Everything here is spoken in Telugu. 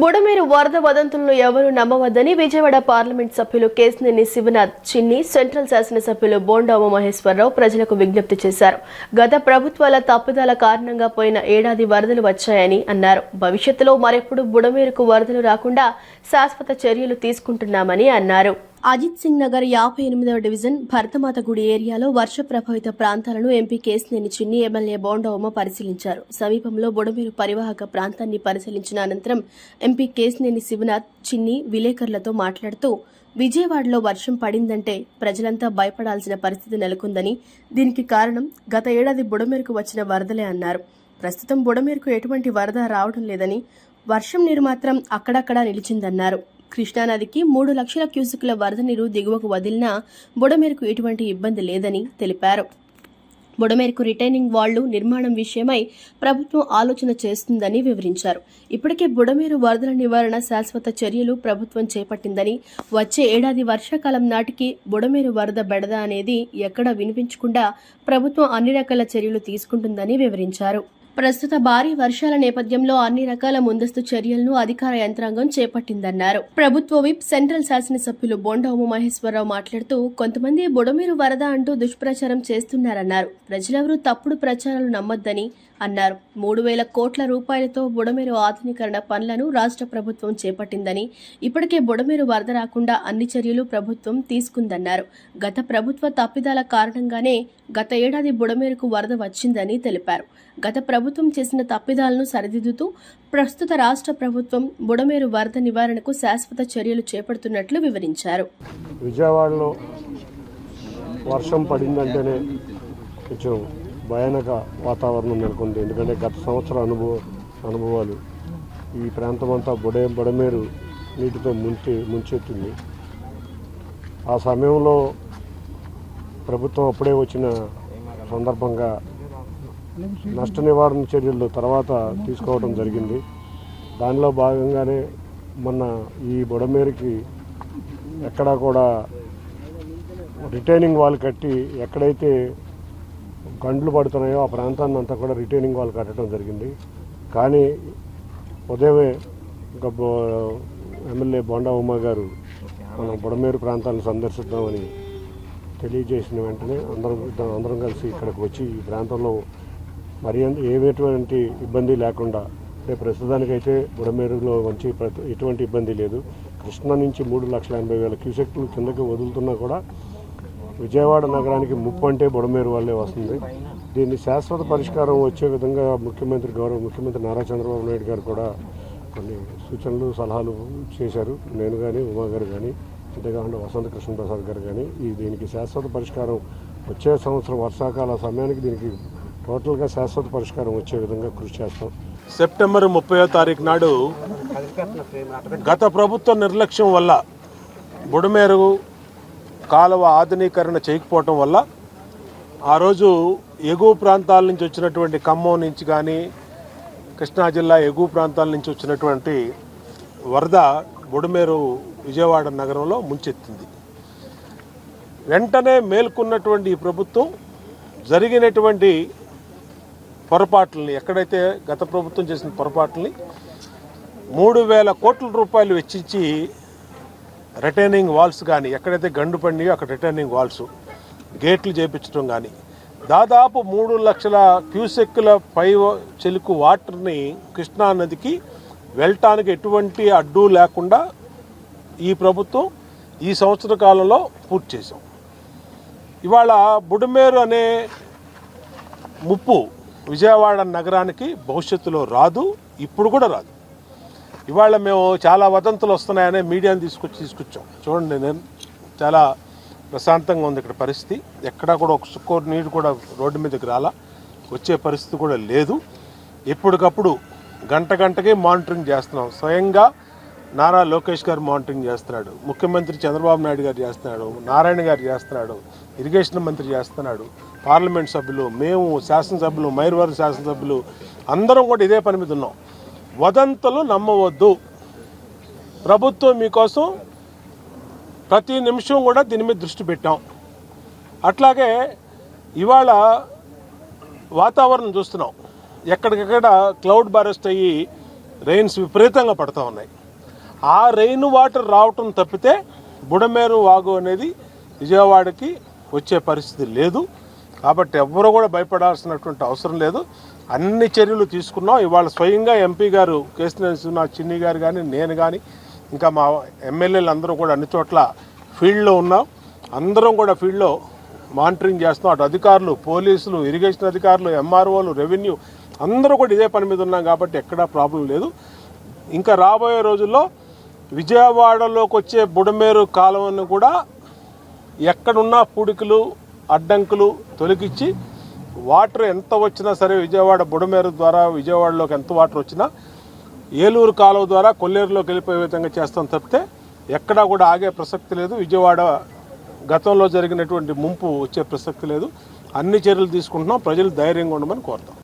బుడమేరు వరద వదంతులను ఎవరూ నమ్మవద్దని విజయవాడ పార్లమెంట్ సభ్యులు కేశినేని శివనాథ్ చిన్ని, సెంట్రల్ శాసనసభ్యులు బోండా ఉమామహేశ్వరరావు ప్రజలకు విజ్ఞప్తి చేశారు. గత ప్రభుత్వాల తప్పిదాల కారణంగా పోయిన ఏడాది వరదలు వచ్చాయని అన్నారు. భవిష్యత్తులో మరెప్పుడు బుడమేరుకు వరదలు రాకుండా శాశ్వత చర్యలు తీసుకుంటున్నామని అన్నారు. అజిత్ సింగ్ నగర్ 58వ డివిజన్ భరతమాత గుడి ఏరియాలో వర్ష ప్రభావిత ప్రాంతాలను ఎంపీ కేశినేని చిన్ని, ఎమ్మెల్యే బోండా ఉమ పరిశీలించారు. సమీపంలో బుడమేరు పరివాహక ప్రాంతాన్ని పరిశీలించిన అనంతరం ఎంపీ కేశినేని శివనాథ్ చిన్ని విలేకరులతో మాట్లాడుతూ విజయవాడలో వర్షం పడిందంటే ప్రజలంతా భయపడాల్సిన పరిస్థితి నెలకొందని, దీనికి కారణం గత ఏడాది బుడమేరుకు వచ్చిన వరదలే అన్నారు. ప్రస్తుతం బుడమేరుకు ఎటువంటి వరద రావడం లేదని, వర్షం నీరు మాత్రం అక్కడక్కడా నిలిచిందన్నారు. కృష్ణానదికి 3 లక్షల క్యూసెక్కుల వరద నీరు దిగువకు వదిలినా బుడమేరుకు ఎటువంటి ఇబ్బంది లేదని తెలిపారు. బుడమేరుకు రిటైనింగ్ వాళ్లు నిర్మాణం విషయమై ప్రభుత్వం ఆలోచన చేస్తుందని వివరించారు. ఇప్పటికే బుడమేరు వరదల నివారణ శాశ్వత చర్యలు ప్రభుత్వం చేపట్టిందని, వచ్చే ఏడాది వర్షాకాలం నాటికి బుడమేరు వరద బెడద అనేది ఎక్కడా వినిపించకుండా ప్రభుత్వం అన్ని రకాల చర్యలు తీసుకుంటుందని వివరించారు. ప్రస్తుత భారీ వర్షాల నేపథ్యంలో అన్ని రకాల ముందస్తు చర్యలను అధికార యంత్రాంగం చేపట్టిందన్నారు. ప్రభుత్వ విప్, సెంట్రల్ శాసనసభ్యులు బోండా ఉమామహేశ్వరరావు మాట్లాడుతూ కొంతమంది బుడమేరు వరద అంటూ దుష్ప్రచారం చేస్తున్నారన్నారు. ప్రజలెవరూ తప్పుడు ప్రచారాలు నమ్మొద్దని అన్నారు. 3,000 కోట్ల రూపాయలతో బుడమేరు ఆధునీకరణ పనులను రాష్ట్ర ప్రభుత్వం చేపట్టిందని, ఇప్పటికే బుడమేరు వరద రాకుండా అన్ని చర్యలు ప్రభుత్వం తీసుకుందన్నారు. గత ప్రభుత్వ తప్పిదాల కారణంగానే గత ఏడాది బుడమేరుకు వరద వచ్చిందని తెలిపారు. గత ప్రభుత్వం చేసిన తప్పిదాలను సరిదిద్దుతూ ప్రస్తుత రాష్ట్ర ప్రభుత్వం బుడమేరు వరద నివారణకు శాశ్వత చర్యలు చేపడుతున్నట్లు వివరించారు. విజయవాడలో వర్షం పడిందంటేనే కొంచెం భయానక వాతావరణం నెలకొంది. ఎందుకంటే గత సంవత్సర అనుభవాలు ఈ ప్రాంతం అంతా బుడమేరు నీటితో ముంచెత్తింది. ఆ సమయంలో ప్రభుత్వం అప్పుడే వచ్చిన సందర్భంగా నష్ట నివారణ చర్యలు తర్వాత తీసుకోవడం జరిగింది. దానిలో భాగంగానే మొన్న ఈ బుడమేరుకి ఎక్కడా కూడా రిటైనింగ్ వాల్ కట్టి ఎక్కడైతే గండ్లు పడుతున్నాయో ఆ ప్రాంతాన్ని అంతా కూడా రిటైనింగ్ వాల్ కట్టడం జరిగింది. కానీ ఉదయమే ఎమ్మెల్యే బోండా ఉమా గారు మనం బుడమేరు ప్రాంతాలను సందర్శిద్దామని తెలియజేసిన వెంటనే అందరం కలిసి ఇక్కడికి వచ్చి ఈ ప్రాంతంలో మరి ఏటువంటి ఇబ్బంది లేకుండా, అంటే ప్రస్తుతానికైతే బుడమేరులో వచ్చి ఎటువంటి ఇబ్బంది లేదు. కృష్ణా నుంచి 3,80,000 క్యూసెక్లు కిందకి వదులుతున్నా కూడా విజయవాడ నగరానికి ముప్పు అంటే బుడమేరు వల్లే వస్తుంది. దీన్ని శాశ్వత పరిష్కారం వచ్చే విధంగా గౌరవ ముఖ్యమంత్రి నారా చంద్రబాబు నాయుడు గారు కూడా కొన్ని సూచనలు, సలహాలు చేశారు. నేను కానీ, ఉమా గారు కానీ, అంతేకాకుండా వసంత కృష్ణ ప్రసాద్ గారు కానీ దీనికి శాశ్వత పరిష్కారం వచ్చే సంవత్సరం వర్షాకాల సమయానికి దీనికి టోటల్గా శాశ్వత పరిష్కారం వచ్చే విధంగా కృషి చేస్తాం. సెప్టెంబర్ 30వ తారీఖు నాడు గత ప్రభుత్వ నిర్లక్ష్యం వల్ల బుడమేరు కాలువ ఆధునీకరణ చేయకపోవటం వల్ల ఆ రోజు ఎగువ ప్రాంతాల నుంచి వచ్చినటువంటి ఖమ్మం నుంచి కానీ, కృష్ణా జిల్లా ఎగువ ప్రాంతాల నుంచి వచ్చినటువంటి వరద బుడమేరు విజయవాడ నగరంలో ముంచెత్తింది. వెంటనే మేల్కొన్నటువంటి ఈ ప్రభుత్వం జరిగినటువంటి పొరపాట్లని, ఎక్కడైతే గత ప్రభుత్వం చేసిన పొరపాట్లని 3,000 కోట్ల రూపాయలు వెచ్చించి రిటైనింగ్ వాల్స్ కానీ, ఎక్కడైతే గండు పడినాయో అక్కడ రిటైనింగ్ వాల్స్, గేట్లు చేపించడం కానీ, దాదాపు 3 లక్షల క్యూసెక్కుల పై చెలుకు వాటర్ని కృష్ణా నదికి వెళ్ళటానికి ఎటువంటి అడ్డు లేకుండా ఈ ప్రభుత్వం ఈ సంవత్సర కాలంలో పూర్తి చేశాం. ఇవాళ బుడమేరు అనే ముప్పు విజయవాడ నగరానికి భవిష్యత్తులో రాదు, ఇప్పుడు కూడా రాదు. ఇవాళ మేము చాలా వదంతులు వస్తున్నాయనే మీడియాని తీసుకొచ్చాం. చూడండి, నేను చాలా ప్రశాంతంగా ఉంది ఇక్కడ పరిస్థితి. ఎక్కడా కూడా ఒక చుక్కోరు నీరు కూడా రోడ్డు మీదకి రాలా, వచ్చే పరిస్థితి కూడా లేదు. ఎప్పటికప్పుడు గంటకి మానిటరింగ్ చేస్తున్నాం. స్వయంగా నారా లోకేష్ గారు మానిటరింగ్ చేస్తున్నాడు, ముఖ్యమంత్రి చంద్రబాబు నాయుడు గారు చేస్తున్నాడు, నారాయణ గారు చేస్తున్నాడు, ఇరిగేషన్ మంత్రి చేస్తున్నాడు, పార్లమెంట్ సభ్యులు, మేము శాసనసభ్యులు, మైర్వారి శాసనసభ్యులు అందరం కూడా ఇదే పని మీద ఉన్నాం. వదంతులు నమ్మవద్దు. ప్రభుత్వం మీకోసం ప్రతి నిమిషం కూడా దీని మీద దృష్టి పెట్టాం. అట్లాగే ఇవాళ వాతావరణం చూస్తున్నాం, ఎక్కడికక్కడ క్లౌడ్ బరస్ట్ అయ్యి రెయిన్స్ విపరీతంగా పడుతూ ఉన్నాయి. ఆ రెయిన్ వాటర్ రావటం తప్పితే బుడమేరు వాగు అనేది విజయవాడకి వచ్చే పరిస్థితి లేదు. కాబట్టి ఎవ్వరూ కూడా భయపడాల్సినటువంటి అవసరం లేదు. అన్ని చర్యలు తీసుకున్నాం. ఇవాళ స్వయంగా ఎంపీ గారు కేశినేని శ్రీనివాస్ చిన్ని గారు కానీ నేను కానీ ఇంకా మా ఎమ్మెల్యేలు అందరూ కూడా అన్ని చోట్ల ఫీల్డ్లో ఉన్నాం. అందరం కూడా ఫీల్డ్లో మానిటరింగ్ చేస్తున్నాం. అటు అధికారులు, పోలీసులు, ఇరిగేషన్ అధికారులు, ఎంఆర్ఓలు, రెవెన్యూ అందరూ కూడా ఇదే పని మీద ఉన్నాం కాబట్టి ఎక్కడా ప్రాబ్లం లేదు. ఇంకా రాబోయే రోజుల్లో విజయవాడలోకి వచ్చే బుడమేరు కాలువను కూడా ఎక్కడున్నా పూడికలు, అడ్డంకులు తొలగించి వాటర్ ఎంత వచ్చినా సరే విజయవాడ బుడమేరు ద్వారా విజయవాడలోకి ఎంత వాటర్ వచ్చినా ఏలూరు కాలువ ద్వారా కొల్లేరులోకి వెళ్ళిపోయే విధంగా చేస్తాం తప్పితే ఎక్కడా కూడా ఆగే ప్రసక్తి లేదు. విజయవాడ గతంలో జరిగినటువంటి ముంపు వచ్చే ప్రసక్తి లేదు. అన్ని చర్యలు తీసుకుంటున్నాం. ప్రజలు ధైర్యంగా ఉండమని కోరుతాం.